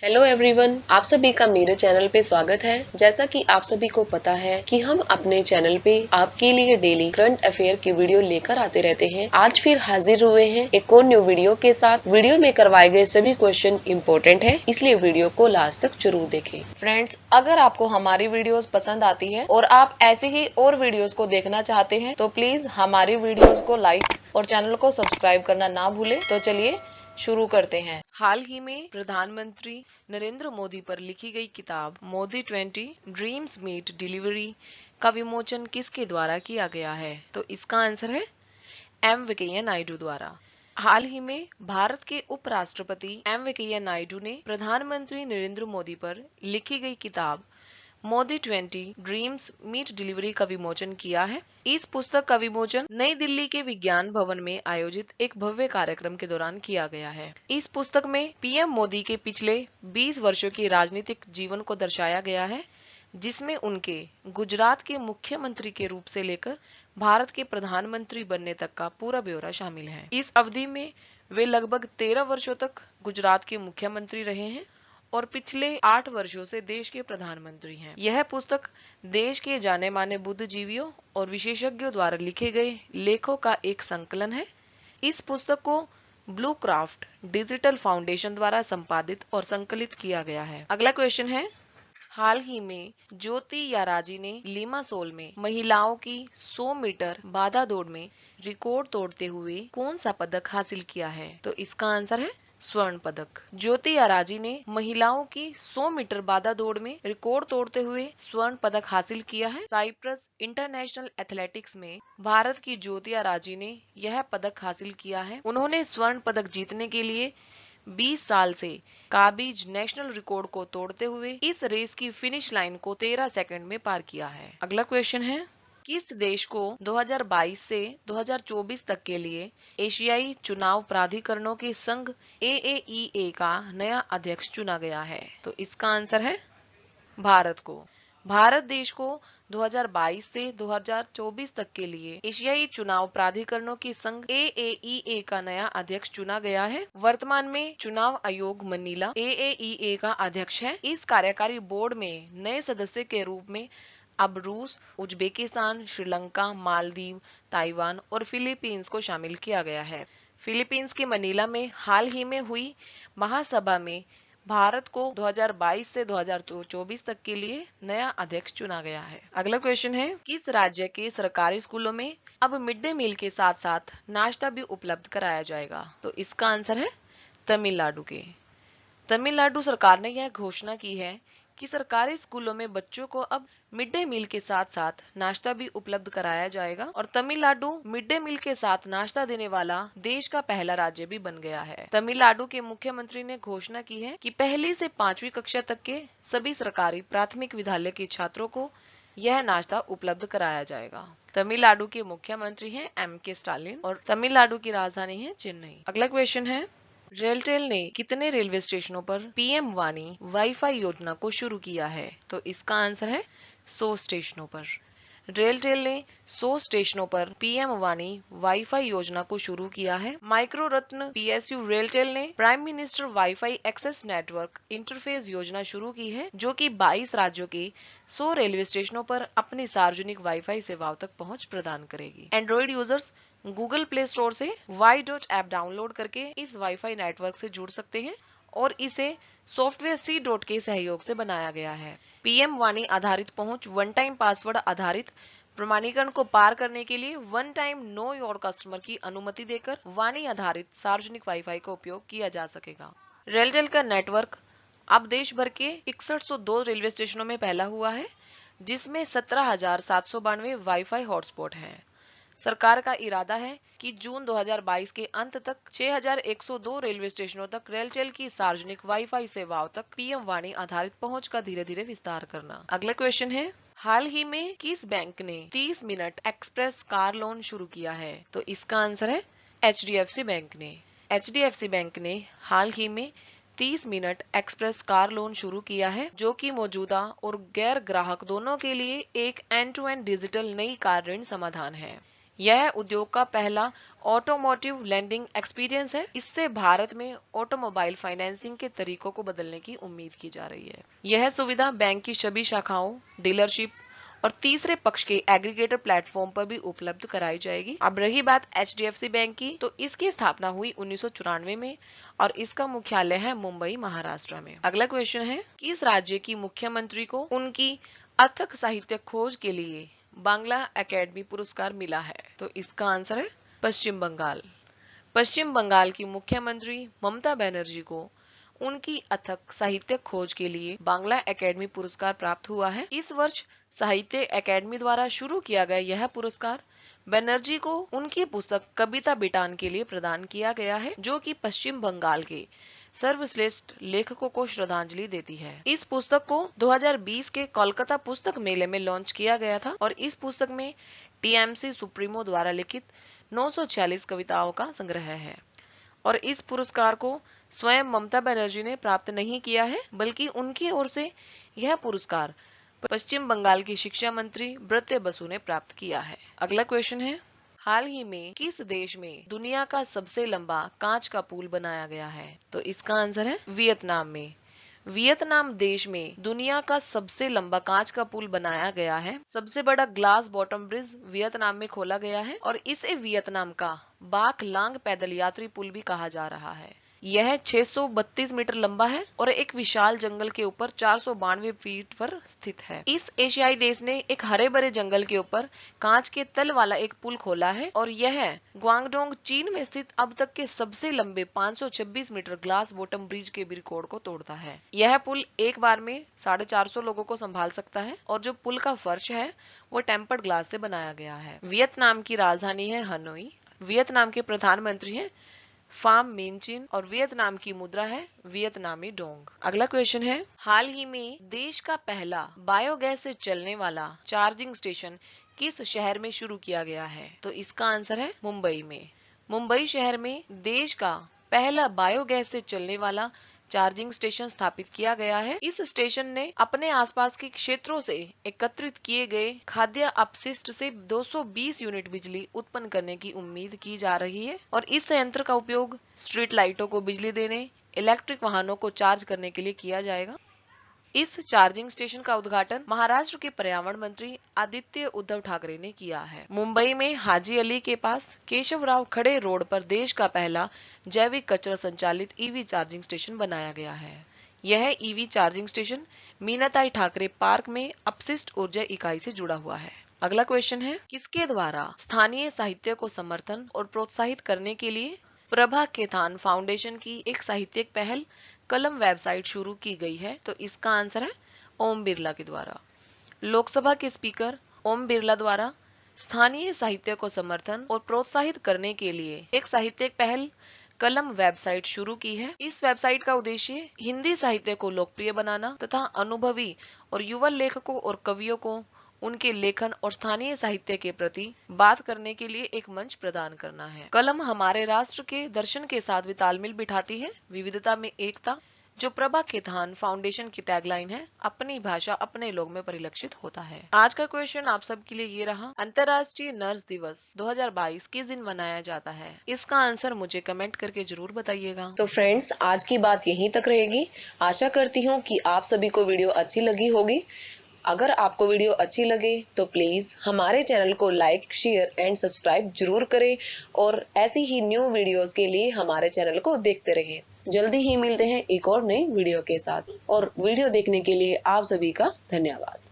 Hello everyone, आप सभी का मेरे चैनल पे स्वागत है। जैसा कि आप सभी को पता है कि हम अपने चैनल पे आपके लिए डेली करंट अफेयर की वीडियो लेकर आते रहते हैं। आज फिर हाजिर हुए हैं एक और न्यू वीडियो के साथ। वीडियो में करवाए गए सभी क्वेश्चन इम्पोर्टेंट है, इसलिए वीडियो को लास्ट तक जरूर देखें। फ्रेंड्स, अगर आपको हमारी वीडियोस पसंद आती है और आप ऐसे ही और वीडियोस को देखना चाहते हैं तो प्लीज हमारी वीडियोस को लाइक और चैनल को सब्सक्राइब करना ना भूलें। तो चलिए शुरू करते हैं। हाल ही में प्रधानमंत्री नरेंद्र मोदी पर लिखी गई किताब मोदी 20 ड्रीम्स मीट डिलीवरी का विमोचन किसके द्वारा किया गया है? तो इसका आंसर है एम वेंकैया नायडू द्वारा। हाल ही में भारत के उपराष्ट्रपति एम वेंकैया नायडू ने प्रधानमंत्री नरेंद्र मोदी पर लिखी गई किताब मोदी 20 ड्रीम्स मीट डिलीवरी का विमोचन किया है। इस पुस्तक का विमोचन नई दिल्ली के विज्ञान भवन में आयोजित एक भव्य कार्यक्रम के दौरान किया गया है। इस पुस्तक में पीएम मोदी के पिछले 20 वर्षों के राजनीतिक जीवन को दर्शाया गया है, जिसमें उनके गुजरात के मुख्यमंत्री के रूप से लेकर भारत के प्रधानमंत्री बनने तक का पूरा ब्यौरा शामिल है। इस अवधि में वे लगभग 13 वर्षों तक गुजरात के मुख्यमंत्री रहे हैं और पिछले 8 वर्षों से देश के प्रधानमंत्री हैं। यह पुस्तक देश के जाने माने बुद्धिजीवियों और विशेषज्ञों द्वारा लिखे गए लेखों का एक संकलन है। इस पुस्तक को ब्लू क्राफ्ट डिजिटल फाउंडेशन द्वारा संपादित और संकलित किया गया है। अगला क्वेश्चन है, हाल ही में ज्योति याराजी ने लिमासोल में महिलाओं की 100 मीटर बाधा दौड़ में रिकॉर्ड तोड़ते हुए कौन सा पदक हासिल किया है? तो इसका आंसर है स्वर्ण पदक। ज्योति याराजी ने महिलाओं की 100 मीटर बाधा दौड़ में रिकॉर्ड तोड़ते हुए स्वर्ण पदक हासिल किया है। साइप्रस इंटरनेशनल एथलेटिक्स में भारत की ज्योति याराजी ने यह पदक हासिल किया है। उन्होंने स्वर्ण पदक जीतने के लिए 20 साल से काबीज नेशनल रिकॉर्ड को तोड़ते हुए इस रेस की फिनिश लाइन को 13 सेकंड में पार किया है। अगला क्वेश्चन है, किस देश को 2022 से 2024 तक के लिए एशियाई चुनाव प्राधिकरणों के संघ AAEA का नया अध्यक्ष चुना गया है? तो इसका आंसर है भारत को। भारत देश को 2022 से 2024 तक के लिए एशियाई चुनाव प्राधिकरणों के संघ AAEA का नया अध्यक्ष चुना गया है। वर्तमान में चुनाव आयोग मनीला AAEA का अध्यक्ष है। इस कार्यकारी बोर्ड में नए सदस्य के रूप में अब रूस, उज्बेकिस्तान, श्रीलंका, मालदीव, ताइवान और फिलीपींस को शामिल किया गया है। फिलीपींस के मनीला में हाल ही में हुई महासभा में भारत को 2022 से 2024 तक के लिए नया अध्यक्ष चुना गया है। अगला क्वेश्चन है, किस राज्य के सरकारी स्कूलों में अब मिड डे मील के साथ साथ नाश्ता भी उपलब्ध कराया जाएगा? तो इसका आंसर है तमिलनाडु के। तमिलनाडु सरकार ने यह घोषणा की है कि सरकारी स्कूलों में बच्चों को अब मिड डे मील के साथ साथ नाश्ता भी उपलब्ध कराया जाएगा और तमिलनाडु मिड डे मील के साथ नाश्ता देने वाला देश का पहला राज्य भी बन गया है। तमिलनाडु के मुख्यमंत्री ने घोषणा की है कि पहली से 5वीं कक्षा तक के सभी सरकारी प्राथमिक विद्यालय के छात्रों को यह नाश्ता उपलब्ध कराया जाएगा। तमिलनाडु के मुख्यमंत्री हैं MK स्टालिन और तमिलनाडु की राजधानी है चेन्नई। अगला क्वेश्चन है, रेलटेल ने कितने रेलवे स्टेशनों पर पीएम वाणी वाईफाई योजना को शुरू किया है? तो इसका आंसर है 100 स्टेशनों पर। रेलटेल ने 100 स्टेशनों पर पीएम वाणी वाईफाई योजना को शुरू किया है। माइक्रो रत्न PSU रेलटेल ने prime minister WiFi access network interface योजना शुरू की है, जो कि 22 राज्यों के 100 रेलवे स्टेशनों पर अपनी सार्वजनिक वाईफाई सेवाओं तक पहुंच प्रदान करेगी। Android users Google play store से वाई ऐप डाउनलोड करके इस वाईफाई नेटवर्क से जुड़ सकते हैं और इसे सॉफ्टवेयर C के सहयोग से बनाया गया है। पीएम वाणी आधारित पहुंच वन टाइम पासवर्ड आधारित प्रमाणीकरण को पार करने के लिए one time know your customer की अनुमति देकर वाणी आधारित सार्वजनिक वाईफाई का उपयोग किया जा सकेगा। रेलटेल का नेटवर्क अब देश भर के 6102 रेलवे स्टेशनों में फैला हुआ है, जिसमें 17,792 वाईफाई हॉटस्पॉट हैं। सरकार का इरादा है कि जून 2022 के अंत तक 6,102 रेलवे स्टेशनों तक रेलटेल की सार्वजनिक वाईफाई सेवाओं तक पीएम वाणी आधारित पहुंच का धीरे धीरे विस्तार करना। अगला क्वेश्चन है, हाल ही में किस बैंक ने 30 मिनट एक्सप्रेस कार लोन शुरू किया है? तो इसका आंसर है HDFC बैंक ने। HDFC बैंक ने हाल ही में 30 मिनट एक्सप्रेस कार लोन शुरू किया है, जो कि मौजूदा और गैर ग्राहक दोनों के लिए एक एंड टू एंड डिजिटल नई कार ऋण समाधान है। यह उद्योग का पहला ऑटोमोटिव लेंडिंग एक्सपीरियंस है। इससे भारत में ऑटोमोबाइल फाइनेंसिंग के तरीकों को बदलने की उम्मीद की जा रही है। यह सुविधा बैंक की सभी शाखाओं, डीलरशिप और तीसरे पक्ष के एग्रीगेटर प्लेटफॉर्म पर भी उपलब्ध कराई जाएगी। अब रही बात HDFC बैंक की, तो इसकी स्थापना हुई 1994 में और इसका मुख्यालय है मुंबई, महाराष्ट्र में। अगला क्वेश्चन है, किस राज्य की मुख्यमंत्री को उनकी अथक साहित्य खोज के लिए बांग्ला अकेडमी पुरस्कार मिला है? तो इसका आंसर है पश्चिम बंगाल। पश्चिम बंगाल की मुख्यमंत्री ममता बनर्जी को उनकी अथक साहित्य खोज के लिए बांग्ला अकेडमी पुरस्कार प्राप्त हुआ है। इस वर्ष साहित्य अकेडमी द्वारा शुरू किया गया यह पुरस्कार बनर्जी को उनकी पुस्तक कविता बिटान के लिए प्रदान किया गया है, जो कि पश्चिम बंगाल के सर्वश्रेष्ठ लेखकों को श्रद्धांजलि देती है। इस पुस्तक को 2020 के कोलकाता पुस्तक मेले में लॉन्च किया गया था और इस पुस्तक में TMC सुप्रीमो द्वारा लिखित 946 कविताओं का संग्रह है और इस पुरस्कार को स्वयं ममता बनर्जी ने प्राप्त नहीं किया है, बल्कि उनकी ओर से यह पुरस्कार पश्चिम बंगाल की शिक्षा मंत्री ब्रत्य बसु ने प्राप्त किया है। अगला क्वेश्चन है, हाल ही में किस देश में दुनिया का सबसे लंबा कांच का पुल बनाया गया है? तो इसका आंसर है वियतनाम में। वियतनाम देश में दुनिया का सबसे लंबा कांच का पुल बनाया गया है। सबसे बड़ा ग्लास बॉटम ब्रिज वियतनाम में खोला गया है और इसे वियतनाम का बाक लांग पैदल यात्री पुल भी कहा जा रहा है। यह 632 मीटर लंबा है और एक विशाल जंगल के ऊपर 492 फीट पर स्थित है। इस एशियाई देश ने एक हरे भरे जंगल के ऊपर कांच के तल वाला एक पुल खोला है और यह ग्वांगडोंग, चीन में स्थित अब तक के सबसे लंबे 526 मीटर ग्लास बॉटम ब्रिज के भी रिकॉर्ड को तोड़ता है। यह पुल एक बार में 450 लोगों को संभाल सकता है और जो पुल का फर्श है वो टेम्पर्ड ग्लास से बनाया गया है। वियतनाम की राजधानी है हनोई। वियतनाम के प्रधानमंत्री है फाम मिनचिन और वियतनाम की मुद्रा है वियतनामी डोंग। अगला क्वेश्चन है, हाल ही में देश का पहला बायोगैस से चलने वाला चार्जिंग स्टेशन किस शहर में शुरू किया गया है? तो इसका आंसर है मुंबई में। मुंबई शहर में देश का पहला बायोगैस से चलने वाला चार्जिंग स्टेशन स्थापित किया गया है। इस स्टेशन ने अपने आसपास के क्षेत्रों से एकत्रित किए गए खाद्य अपशिष्ट से 220 यूनिट बिजली उत्पन्न करने की उम्मीद की जा रही है और इस संयंत्र का उपयोग स्ट्रीट लाइटों को बिजली देने, इलेक्ट्रिक वाहनों को चार्ज करने के लिए किया जाएगा। इस चार्जिंग स्टेशन का उद्घाटन महाराष्ट्र के पर्यावरण मंत्री आदित्य उद्धव ठाकरे ने किया है। मुंबई में हाजी अली के पास केशवराव खड़े रोड पर देश का पहला जैविक कचरा संचालित EV चार्जिंग स्टेशन बनाया गया है। यह EV charging station Meenatai Thackeray park में अपशिष्ट ऊर्जा इकाई से जुड़ा हुआ है। अगला क्वेश्चन है, किसके द्वारा स्थानीय साहित्य को समर्थन और प्रोत्साहित करने के लिए प्रभा केतान फाउंडेशन की एक साहित्यिक पहल कलम वेबसाइट शुरू की गई है? तो इसका आंसर है ओम बिरला के द्वारा। लोकसभा के स्पीकर ओम बिरला द्वारा स्थानीय साहित्य को समर्थन और प्रोत्साहित करने के लिए एक साहित्यिक पहल कलम वेबसाइट शुरू की है। इस वेबसाइट का उद्देश्य हिंदी साहित्य को लोकप्रिय बनाना तथा अनुभवी और युवा लेखकों और कवियों को उनके लेखन और स्थानीय साहित्य के प्रति बात करने के लिए एक मंच प्रदान करना है। कलम हमारे राष्ट्र के दर्शन के साथ भी तालमेल बिठाती है, विविधता में एकता, जो प्रभा केतान फाउंडेशन की टैगलाइन है, अपनी भाषा अपने लोग में परिलक्षित होता है। आज का क्वेश्चन आप सबके लिए ये रहा, अंतर्राष्ट्रीय नर्स दिवस 2022 किस दिन मनाया जाता है? इसका आंसर मुझे कमेंट करके जरूर बताइएगा। तो फ्रेंड्स, आज की बात यहीं तक रहेगी। आशा करती हूँ कि आप सभी को वीडियो अच्छी लगी होगी। अगर आपको वीडियो अच्छी लगे तो प्लीज हमारे चैनल को लाइक, शेयर एंड सब्सक्राइब जरूर करें और ऐसी ही न्यू वीडियोस के लिए हमारे चैनल को देखते रहें। जल्दी ही मिलते हैं एक और नई वीडियो के साथ और वीडियो देखने के लिए आप सभी का धन्यवाद।